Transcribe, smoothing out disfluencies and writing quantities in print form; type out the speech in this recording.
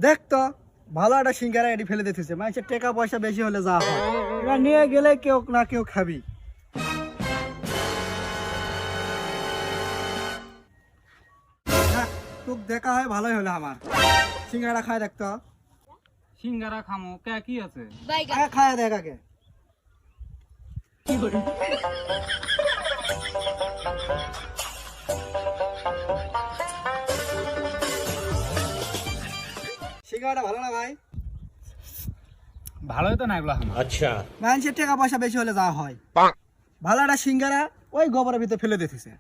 দেখ তো ভালো একটা সিঙ্গারা এটি ফেলে দিতেছে, মানুষের টাকা পয়সা বেশি হলে যা হয়, এরা নিয়ে গেলে কেউ না কেউ খাবি। তোক দেখা হয় ভালোই হলো, আমার সিঙ্গারা খায় দেখতো। সিঙ্গারা খামো কে কি আছে? আগে খায় দেখ আগে। সিঙ্গারাটা ভালো না ভাই? ভালোই তো না এগুলো খামো। अच्छा মানুষের টাকা পয়সা বেশি হলে যা হয়, ভালো একটা সিঙ্গারা ওই গোবরের ভিতরে ফেলে দিতেছে।